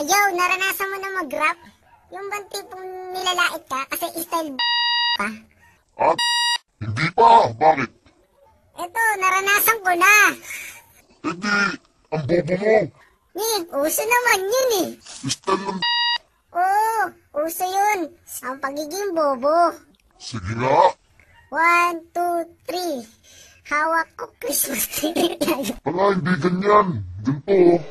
Yo, naranasan mo na mag-rap? Yung bang tipong nilalait ka kasi style ka? At hindi pa, bakit? Eto, naranasan ko na. Eh di, ang bobo mo. Uso naman yun eh. Style ng Oo, uso yun. Ang pagiging bobo. Sige nga. 1, 2, 3. Hawak ko Christmas tree. Wala, hindi ganyan. Ganito.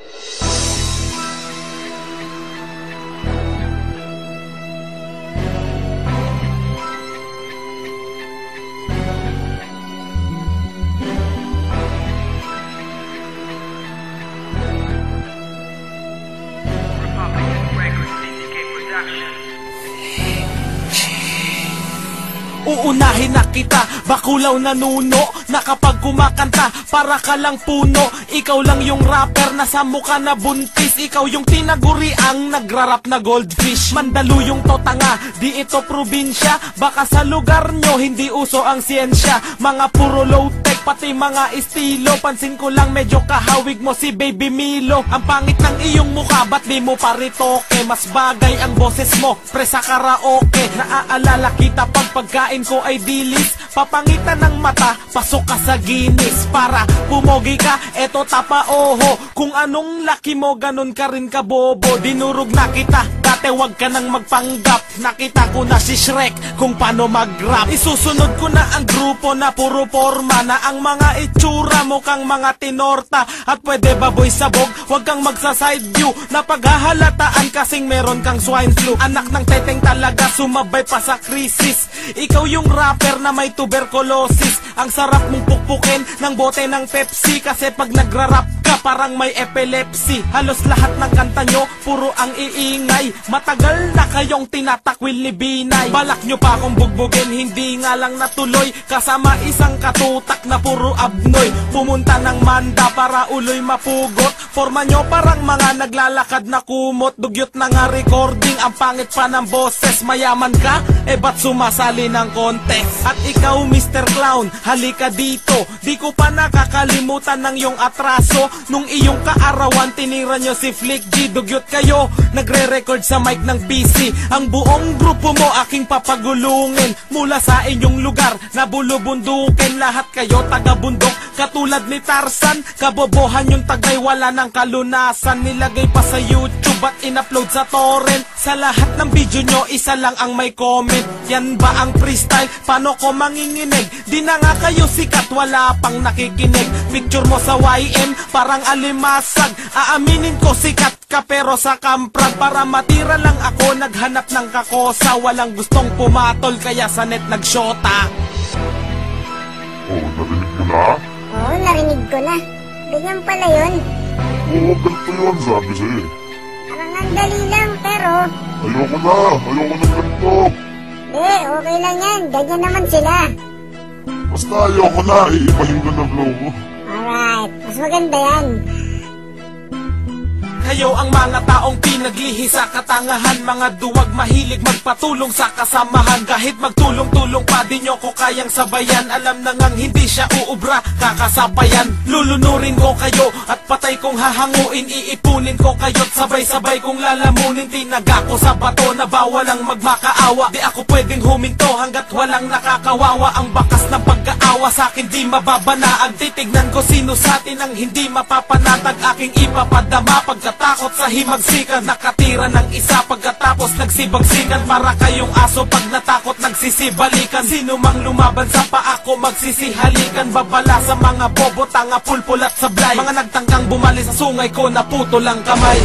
Uunahin na kita, bakulaw na nuno, na kapag kumakanta, para ka lang puno. Ikaw lang yung rapper na sa mukha na buntis. Ikaw yung tinaguri ang nagrarap na goldfish. Mandaluyong to tanga, di ito probinsya. Baka sa lugar nyo hindi uso ang siyensya. Mga puro low-tech, pati mga estilo. Pansin ko lang medyo kahawig mo si Baby Milo. Ang pangit ng iyong mukha, ba't di mo paritoke? Mas bagay ang boses mo, pre sa karaoke. Naaalala kita pag pagkain ko ay dilis. Papangitan ng mata, pasok ka sa Guinness. Para pumogi ka, eto tapa oho. Kung anong laki mo, ganun ka rin ka bobo. Dinurog na kita, dati wag ka nang magpanggap. Nakita ko na si Shrek kung paano mag-rap. Isusunod ko na ang grupo na puro forma. Na ang mga itsura mo kang mga tinorta. At pwede baboy sabog, wag kang magsa-side view. Napaghahalataan kasing meron kang swine flu. Anak ng teteng talaga, sumabay pa sa krisis. Ikaw yung rapper na may tuberculosis. Ang sarap mong pukpukin ng bote ng Pepsi. Kasi pag nagra-rap ka parang may epilepsy. Halos lahat ng kanta nyo puro ang iingay. Matagal na kayong tinatakwil ni Binay. Balak nyo pa akong bugbugin, hindi nga lang natuloy. Kasama isang katutak na puro abnoy. Pumunta ng Manda para uloy mapugot. Forma nyo parang mga naglalakad na kumot. Dugyot na nga recording, ang pangit pa ng boses. Mayaman ka? Eh ba't sumasali ng contest? At ikaw Mr. Clown, halika dito. Di ko pa nakakalimutan ng iyong atraso. Nung iyong kaarawan, tinira nyo si Flick G. Dugyot kayo, nagre-record sa mic ng PC. Ang buong grupo mo aking papagulungin. Mula sa inyong lugar, nabulubundukin. Lahat kayo taga-bundok, katulad ni Tarzan. Kabobohan yung tagay, wala ng kalunasan. Nilagay pa sa YouTube at in-upload sa torrent. Sa lahat ng video nyo, isa lang ang may comment. Yan ba ang freestyle? Paano ko manginginig? Di na nga kayo sikat, wala pang nakikinig. Picture mo sa YM, parang alimasag. Aaminin ko sikat ka pero sa kamprag. Para matira lang ako, naghanap ng kakosa. Walang gustong pumatol, kaya sa net nagshota. Oh, narinig mo na? Oo, narinig ko na. Ganyan pala yun. Oo, ganito yun, sabi sa'yo. Parang ang dali lang, pero... Ayoko ng ganito. okay lang yan. Ganyan naman sila. Basta ayoko na, iibahin ko na flow ko. Alright, mas maganda yan. Kayo ang mga taong pinaglihi sa katangahan. Mga duwag mahilig magpatulong sa kasamahan. Kahit magtulong-tulong pa di nyo ko kayang sabayan. Alam na ngang hindi siya uubra, kakasapayan. Lulunurin ko kayo at patay kong hahanguin. Iipunin ko kayo't sabay-sabay kong lalamunin. Tinaga ko sa bato na bawalang magmakaawa. Di ako pwedeng huminto hanggat walang nakakawawa. Ang bakas ng pagkaawa sa'kin di mababanaag. Titignan ko sino sa'tin ang hindi mapapanatag. Aking ipapadama pagkatakot sa himagsikan. Nakatira ng isa pagkatapos nagsibagsikan. Para kayong aso pag natakot nagsisibalikan. Sino mang lumaban sa paa ko magsisihalikan. Babala sa mga bobo, tanga, pulpul at sablay. Mga nagtangkang bumali sa sungay ko, naputo lang kamay.